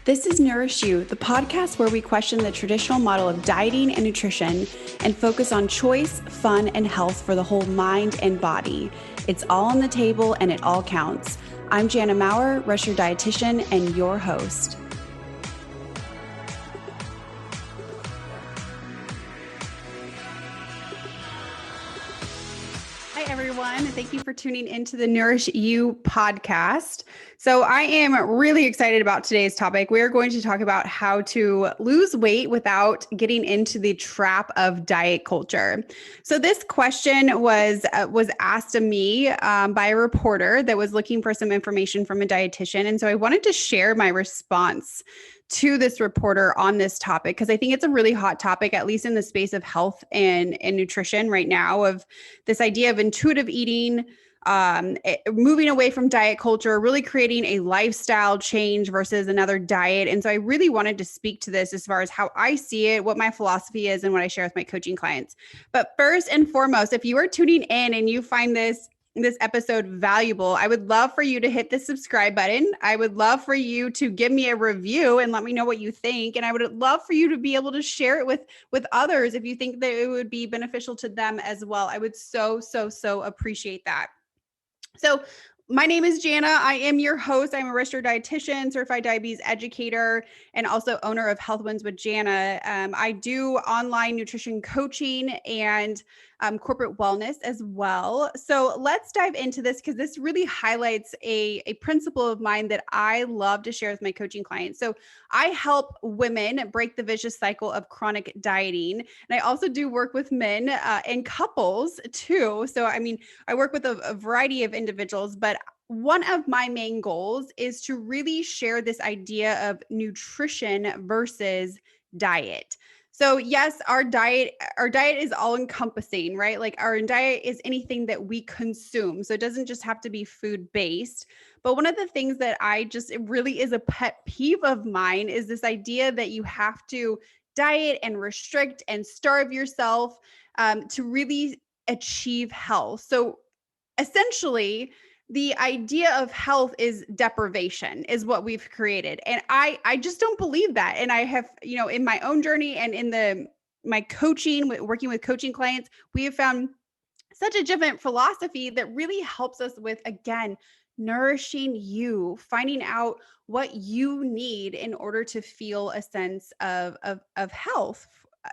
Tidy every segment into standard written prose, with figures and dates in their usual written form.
This is Nourish You, the podcast where we question the traditional model of dieting and nutrition and focus on choice, fun, and health for the whole mind and body. It's all on the table and it all counts. I'm Jana Mowrer, Registered Dietitian, and your host. Hi, everyone. Thank you for tuning into the Nourish You podcast. So I am really excited about today's topic. We are going to talk about how to lose weight without getting into the trap of diet culture. So this question was asked of me by a reporter that was looking for some information from a dietitian. And so I wanted to share my response to this reporter on this topic, because I think it's a really hot topic, at least in the space of health and nutrition right now, of this idea of intuitive eating, moving away from diet culture, really creating a lifestyle change versus another diet. And so I really wanted to speak to this as far as how I see it, what my philosophy is, and what I share with my coaching clients. But first and foremost, if you are tuning in and you find this episode valuable, I would love for you to hit the subscribe button. I would love for you to give me a review and let me know what you think. And I would love for you to be able to share it with others if you think that it would be beneficial to them as well. I would so appreciate that. So my name is Jana. I am your host. I'm a registered dietitian, certified diabetes educator, and also owner of Health Wins with Jana. I do online nutrition coaching and corporate wellness as well. So let's dive into this, because this really highlights a principle of mine that I love to share with my coaching clients. So I help women break the vicious cycle of chronic dieting. And I also do work with men and couples too. So, I work with a variety of individuals, but one of my main goals is to really share this idea of nutrition versus diet. So yes, our diet is all encompassing, right? Like our diet is anything that we consume. So it doesn't just have to be food based. But one of the things that it really is a pet peeve of mine is this idea that you have to diet and restrict and starve yourself to really achieve health. So essentially, the idea of health is deprivation is what we've created. And I just don't believe that. And I have, in my own journey and in my coaching, working with coaching clients, we have found such a different philosophy that really helps us with, again, nourishing you, finding out what you need in order to feel a sense of health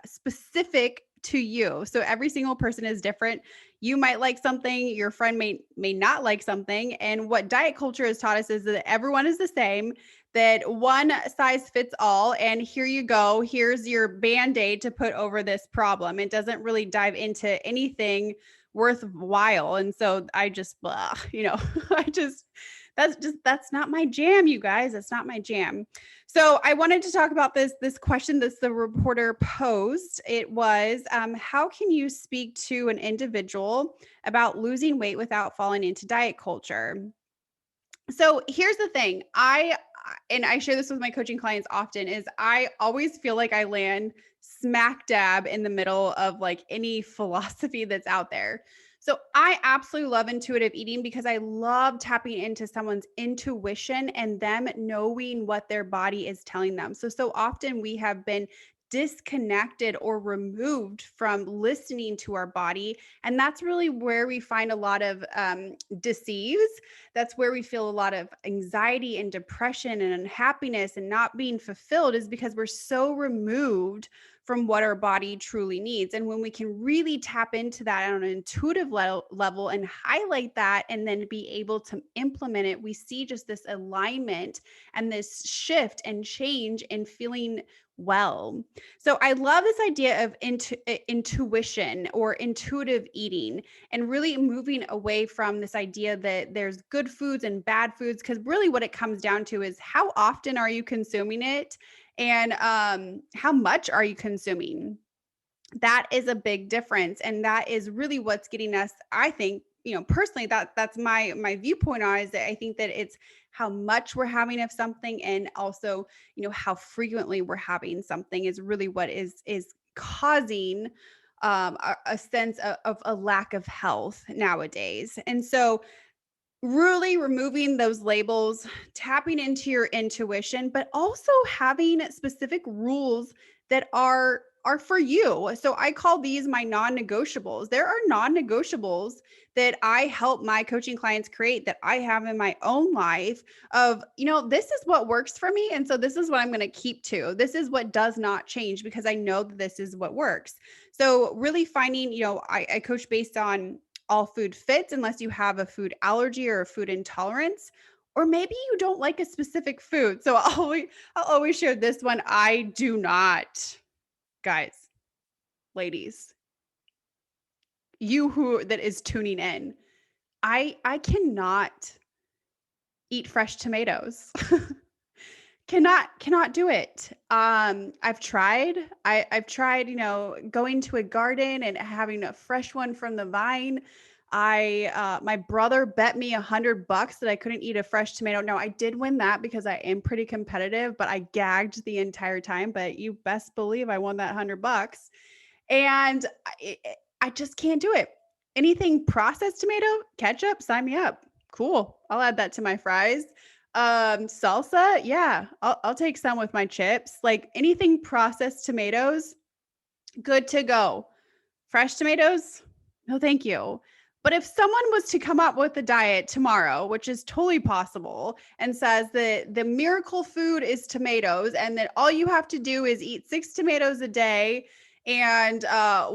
specific to you. So every single person is different. You might like something, your friend may not like something. And what diet culture has taught us is that everyone is the same, that one size fits all. And here you go. Here's your Band-Aid to put over this problem. It doesn't really dive into anything worthwhile. And so I just, that's not my jam, you guys. That's not my jam. So I wanted to talk about this question that the reporter posed. It was, how can you speak to an individual about losing weight without falling into diet culture? So here's the thing. I share this with my coaching clients often, is I always feel like I land smack dab in the middle of like any philosophy that's out there. So I absolutely love intuitive eating because I love tapping into someone's intuition and them knowing what their body is telling them. So often we have been disconnected or removed from listening to our body. And that's really where we find a lot of disease. That's where we feel a lot of anxiety and depression and unhappiness and not being fulfilled, is because we're so removed from what our body truly needs. And when we can really tap into that on an intuitive level and highlight that and then be able to implement it, we see just this alignment and this shift and change and feeling well. So I love this idea of intuition or intuitive eating, and really moving away from this idea that there's good foods and bad foods, because really what it comes down to is how often are you consuming it, and how much are you consuming? That is a big difference. And that is really what's getting us, I think, personally, that's my viewpoint on it, is that I think that it's how much we're having of something, and also, how frequently we're having something is really what is causing a sense of a lack of health nowadays. And so really removing those labels, tapping into your intuition, but also having specific rules that are for you. So I call these my non-negotiables. There are non-negotiables that I help my coaching clients create that I have in my own life of, this is what works for me. And so this is what I'm going to keep to. This is what does not change because I know that this is what works. So really finding, I coach based on all food fits unless you have a food allergy or a food intolerance, or maybe you don't like a specific food. So I'll always share this one. I do not, guys, ladies, you who that is tuning in, I cannot eat fresh tomatoes. Cannot do it. I've tried. I've tried, going to a garden and having a fresh one from the vine. My brother bet me $100 that I couldn't eat a fresh tomato. No, I did win that because I am pretty competitive, but I gagged the entire time. But you best believe I won that $100. And I just can't do it. Anything processed tomato, ketchup, sign me up. Cool. I'll add that to my fries. Salsa, yeah, I'll take some with my chips. Like anything processed tomatoes, good to go. Fresh tomatoes, no thank you. But if someone was to come up with a diet tomorrow, which is totally possible, and says that the miracle food is tomatoes and that all you have to do is eat 6 tomatoes a day and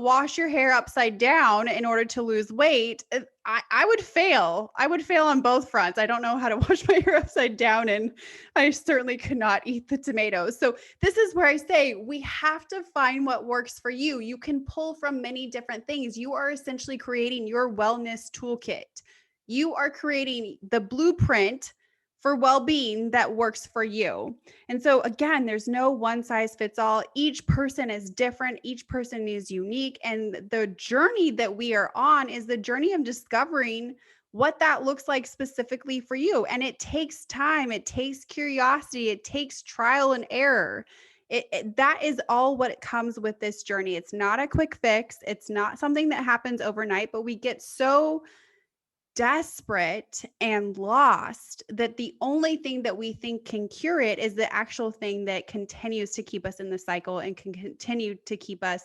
wash your hair upside down in order to lose weight, I would fail. I would fail on both fronts. I don't know how to wash my hair upside down, and I certainly could not eat the tomatoes. So this is where I say we have to find what works for you. You can pull from many different things. You are essentially creating your wellness toolkit. You are creating the blueprint for well-being that works for you. And so again, there's no one size fits all. Each person is different. Each person is unique. And the journey that we are on is the journey of discovering what that looks like specifically for you. And it takes time. It takes curiosity. It takes trial and error. That is all what it comes with this journey. It's not a quick fix. It's not something that happens overnight, but we get so desperate and lost that the only thing that we think can cure it is the actual thing that continues to keep us in the cycle and can continue to keep us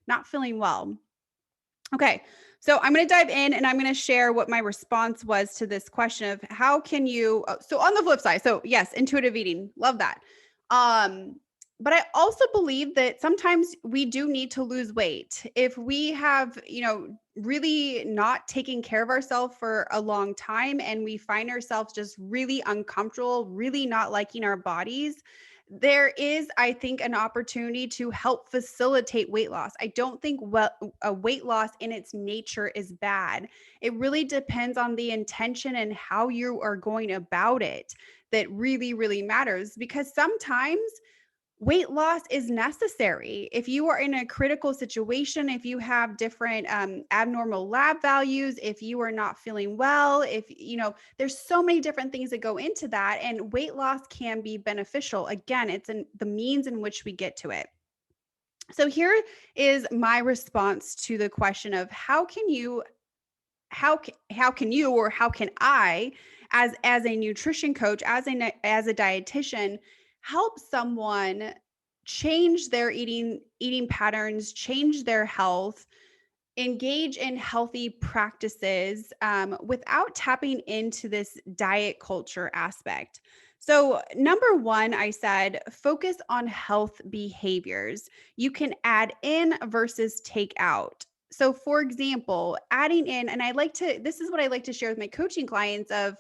not feeling well. Okay, so I'm going to dive in and I'm going to share what my response was to this question of how can you, so on the flip side, so yes, intuitive eating, love that. But I also believe that sometimes we do need to lose weight. If we have, really not taking care of ourselves for a long time and we find ourselves just really uncomfortable, really not liking our bodies, there is, I think, an opportunity to help facilitate weight loss. I don't think a weight loss in its nature is bad. It really depends on the intention and how you are going about it that really, really matters, because sometimes weight loss is necessary. If you are in a critical situation, if you have different abnormal lab values, if you are not feeling well, if, there's so many different things that go into that, and weight loss can be beneficial. Again, it's in the means in which we get to it. So here is my response to the question of how can you or how can I as a nutrition coach, as a dietitian, help someone change their eating patterns, change their health, engage in healthy practices without tapping into this diet culture aspect. So, number one, I said, focus on health behaviors. You can add in versus take out. So, for example, adding in, and this is what I like to share with my coaching clients of,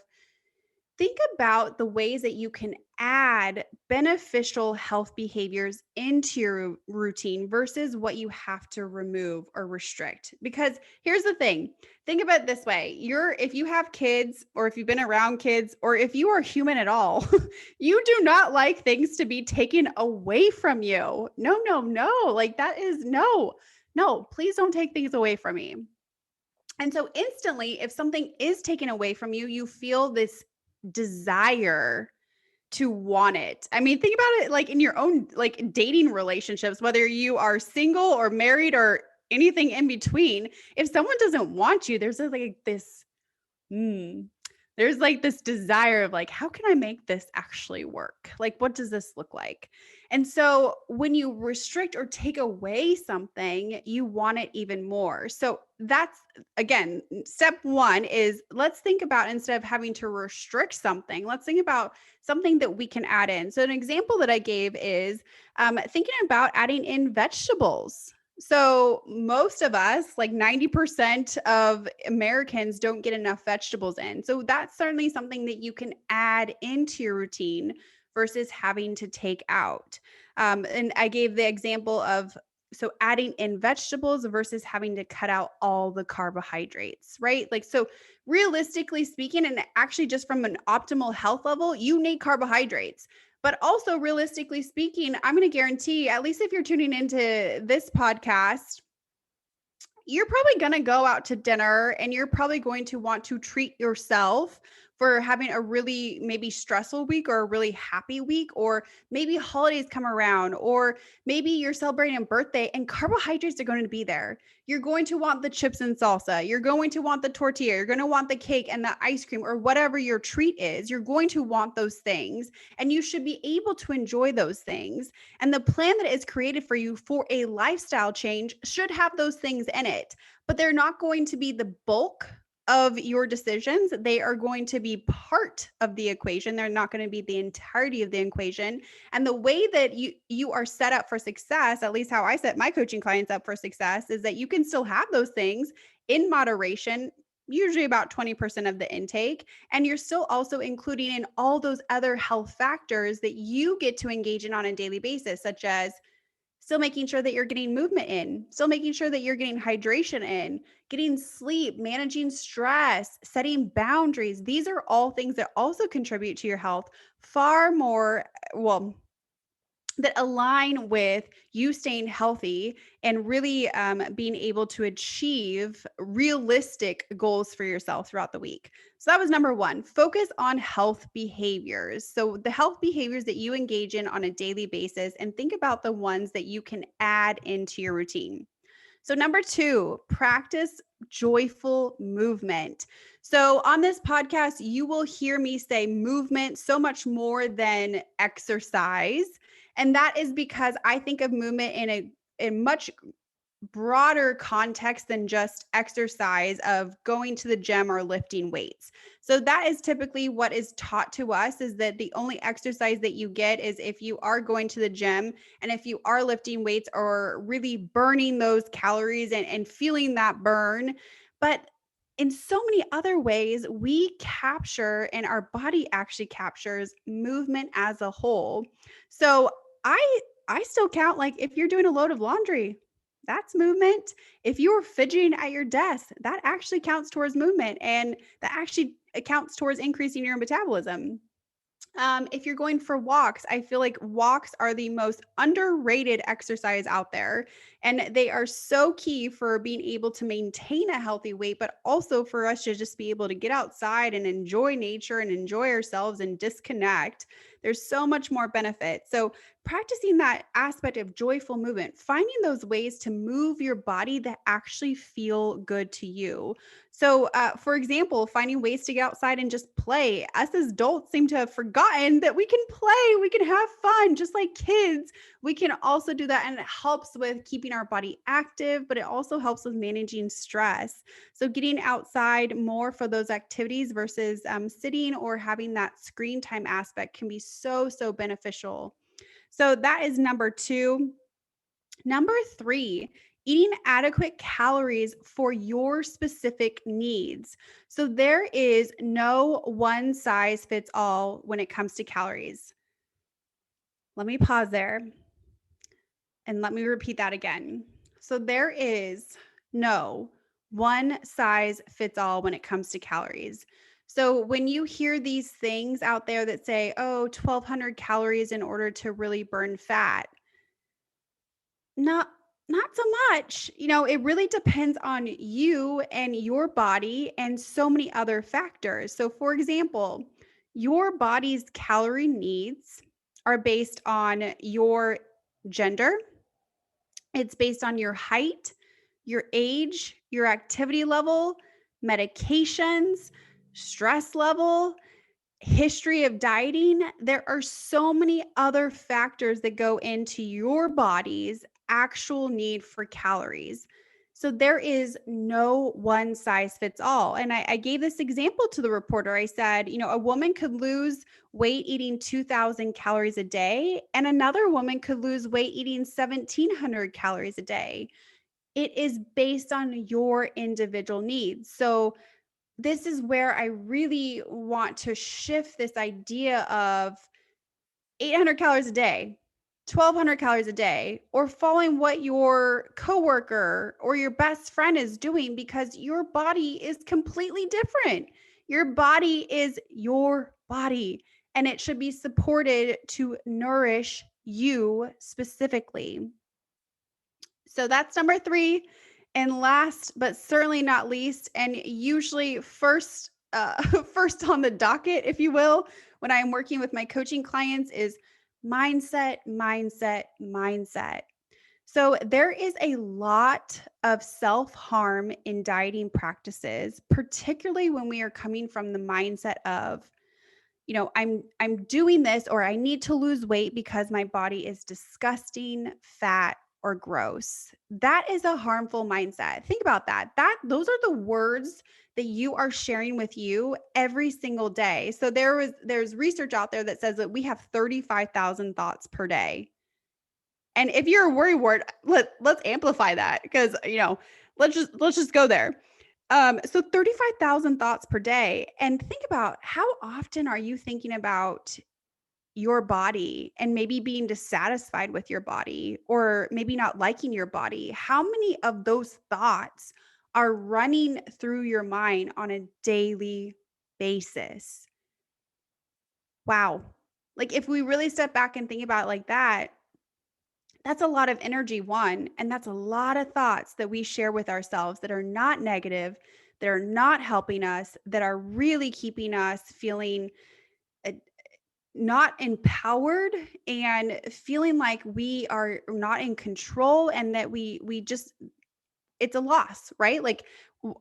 think about the ways that you can add beneficial health behaviors into your routine versus what you have to remove or restrict. Because here's the thing, think about it this way. If you have kids, or if you've been around kids, or if you are human at all, you do not like things to be taken away from you. No, no, no. Like that is no, please don't take things away from me. And so instantly, if something is taken away from you, you feel this desire to want it. I mean, think about it like in your own like dating relationships, whether you are single or married or anything in between. If someone doesn't want you, there's like this there's like this desire of like, how can I make this actually work? Like, what does this look like? And so when you restrict or take away something, you want it even more. So that's again, step one is let's think about, instead of having to restrict something, let's think about something that we can add in. So an example that I gave is thinking about adding in vegetables. So most of us, like 90% of Americans, don't get enough vegetables in. So that's certainly something that you can add into your routine versus having to take out. And I gave the example of so adding in vegetables versus having to cut out all the carbohydrates, right? Like, so realistically speaking, and actually just from an optimal health level, you need carbohydrates. But also, realistically speaking, I'm going to guarantee, at least if you're tuning into this podcast, you're probably going to go out to dinner and you're probably going to want to treat yourself for having a really maybe stressful week or a really happy week, or maybe holidays come around, or maybe you're celebrating a birthday and carbohydrates are going to be there. You're going to want the chips and salsa. You're going to want the tortilla. You're going to want the cake and the ice cream, or whatever your treat is. You're going to want those things, and you should be able to enjoy those things. And the plan that is created for you for a lifestyle change should have those things in it, but they're not going to be the bulk of your decisions. They are going to be part of the equation. They're not going to be the entirety of the equation. And the way that you are set up for success, at least how I set my coaching clients up for success, is that you can still have those things in moderation, usually about 20% of the intake, and you're still also including in all those other health factors that you get to engage in on a daily basis, such as still making sure that you're getting movement in, still making sure that you're getting hydration in, getting sleep, managing stress, setting boundaries. These are all things that also contribute to your health far more, well, that align with you staying healthy and really being able to achieve realistic goals for yourself throughout the week. So that was number one, focus on health behaviors. So the health behaviors that you engage in on a daily basis, and think about the ones that you can add into your routine. So, number two, practice joyful movement. So, on this podcast, you will hear me say movement so much more than exercise. And that is because I think of movement in a much broader context than just exercise of going to the gym or lifting weights. So that is typically what is taught to us, is that the only exercise that you get is if you are going to the gym and if you are lifting weights or really burning those calories and feeling that burn. But in so many other ways, we capture, and our body actually captures movement as a whole. So I still count, like, if you're doing a load of laundry, that's movement. If you're fidgeting at your desk, that actually counts towards movement, and that actually counts towards increasing your metabolism. If you're going for walks, I feel like walks are the most underrated exercise out there. And they are so key for being able to maintain a healthy weight, but also for us to just be able to get outside and enjoy nature and enjoy ourselves and disconnect. There's so much more benefit. So, practicing that aspect of joyful movement, finding those ways to move your body that actually feel good to you. So, for example, finding ways to get outside and just play. Us as adults seem to have forgotten that we can play, we can have fun, just like kids. We can also do that, and it helps with keeping our body active, but it also helps with managing stress. So, getting outside more for those activities versus sitting or having that screen time aspect can be so, so beneficial. So, that is number two. Number three, eating adequate calories for your specific needs. So there is no one size fits all when it comes to calories. Let me pause there and let me repeat that again. So there is no one size fits all when it comes to calories. So when you hear these things out there that say, oh, 1,200 calories in order to really burn fat, not not so much. It really depends on you and your body and so many other factors. So for example, your body's calorie needs are based on your gender, it's based on your height, your age, your activity level, medications, stress level, history of dieting. There are so many other factors that go into your body's actual need for calories. So there is no one size fits all. And I gave this example to the reporter. I said, a woman could lose weight eating 2,000 calories a day, and another woman could lose weight eating 1,700 calories a day. It is based on your individual needs. So this is where I really want to shift this idea of 800 calories a day, 1,200 calories a day, or following what your coworker or your best friend is doing, because your body is completely different. Your body is your body, and it should be supported to nourish you specifically. So that's number 3. And last, but certainly not least, and usually first, first on the docket, if you will, when I'm working with my coaching clients, is mindset, mindset, mindset. So there is a lot of self-harm in dieting practices, particularly when we are coming from the mindset of, I'm doing this, or I need to lose weight because my body is disgusting, fat, or gross. That is a harmful mindset. Think about that. Those are the words that you are sharing with you every single day. So there's research out there that says that we have 35,000 thoughts per day. And if you're a worry ward, let's amplify that, because let's just go there. So 35,000 thoughts per day. And think about, how often are you thinking about your body and maybe being dissatisfied with your body, or maybe not liking your body? How many of those thoughts are running through your mind on a daily basis? Wow. Like, if we really step back and think about it like that, that's a lot of energy, one, and that's a lot of thoughts that we share with ourselves that are not negative, that are not helping us, that are really keeping us feeling uh, not empowered and feeling like we are not in control, and that we just, it's a loss, right? Like,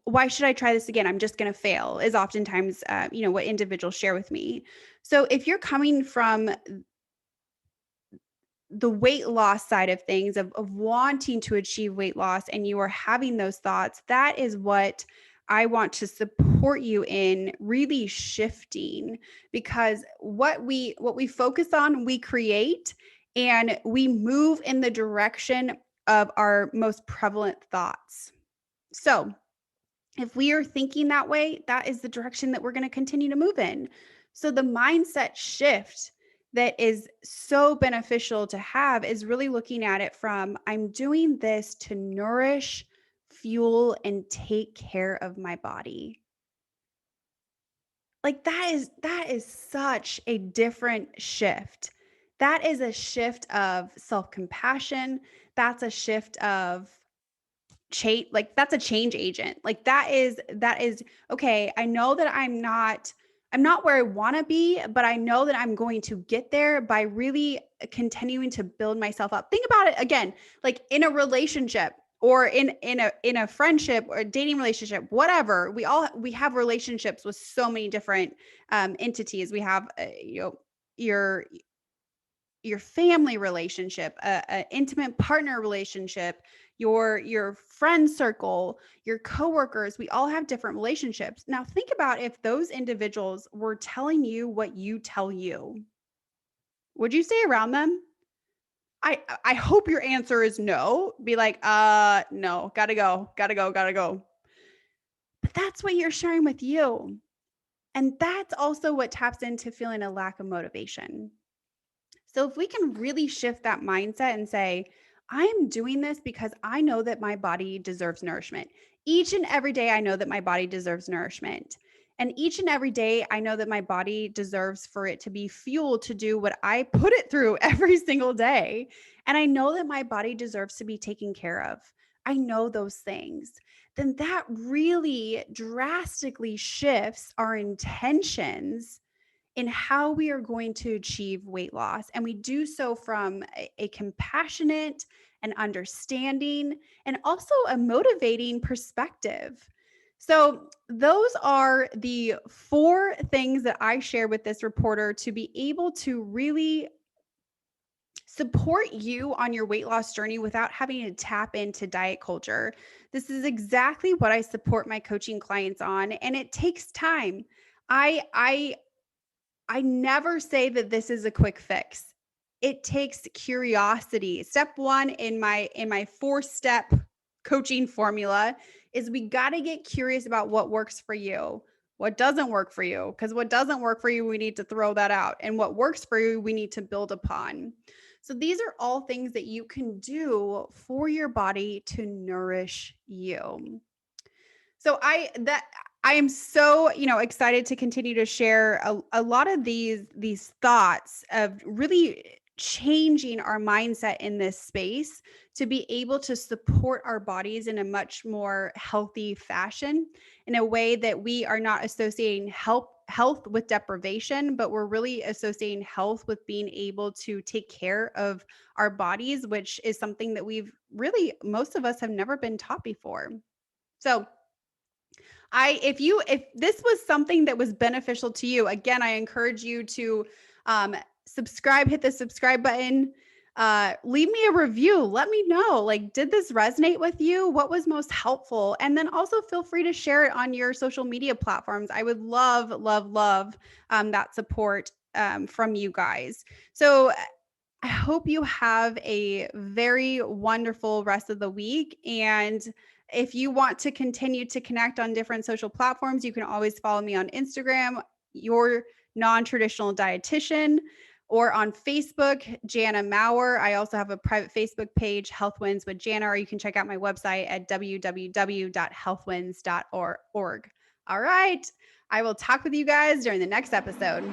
why should I try this again? I'm just going to fail, is oftentimes what individuals share with me. So if you're coming from the weight loss side of things, of wanting to achieve weight loss, and you are having those thoughts, that is what I want to support you in really shifting, because what we focus on, we create, and we move in the direction of our most prevalent thoughts. So if we are thinking that way, that is the direction that we're going to continue to move in. So the mindset shift that is so beneficial to have is really looking at it from, I'm doing this to nourish, fuel, and take care of my body. Like, that is such a different shift. That is a shift of self-compassion. That's a shift of change. Like, that's a change agent. Like, that is okay. I know that I'm not where I want to be, but I know that I'm going to get there by really continuing to build myself up. Think about it again, like in a relationship, or in a friendship or a dating relationship, whatever. We have relationships with so many different entities. We have your your family relationship, a intimate partner relationship, your friend circle, your coworkers. We all have different relationships. Now think about if those individuals were telling you what you tell you. Would you stay around them? I hope your answer is no. Be like, no, gotta go, gotta go, gotta go. But that's what you're sharing with you. And that's also what taps into feeling a lack of motivation. So if we can really shift that mindset and say, I'm doing this because I know that my body deserves nourishment. Each and every day, I know that my body deserves nourishment. And each and every day, I know that my body deserves for it to be fueled to do what I put it through every single day. And I know that my body deserves to be taken care of. I know those things. Then that really drastically shifts our intentions in how we are going to achieve weight loss. And we do so from a compassionate and understanding, and also a motivating perspective. So those are the 4 things that I share with this reporter to be able to really support you on your weight loss journey without having to tap into diet culture. This is exactly what I support my coaching clients on, and it takes time. I never say that this is a quick fix. It takes curiosity. Step 1 in my 4-step coaching formula is we got to get curious about what works for you. What doesn't work for you? Because what doesn't work for you, we need to throw that out. And what works for you, we need to build upon. So these are all things that you can do for your body to nourish you. So I am so, excited to continue to share a lot of these thoughts of really changing our mindset in this space to be able to support our bodies in a much more healthy fashion, in a way that we are not associating health with deprivation, but we're really associating health with being able to take care of our bodies, which is something that most of us have never been taught before. So if this was something that was beneficial to you, again, I encourage you to subscribe, hit the subscribe button, leave me a review. Let me know, like, did this resonate with you? What was most helpful? And then also feel free to share it on your social media platforms. I would love, love, love that support from you guys. So I hope you have a very wonderful rest of the week. And if you want to continue to connect on different social platforms, you can always follow me on Instagram, Your Non-Traditional Dietitian, or on Facebook, Jana Mowrer. I also have a private Facebook page, Health Wins with Jana, or you can check out my website at www.healthwins.org. All right. I will talk with you guys during the next episode.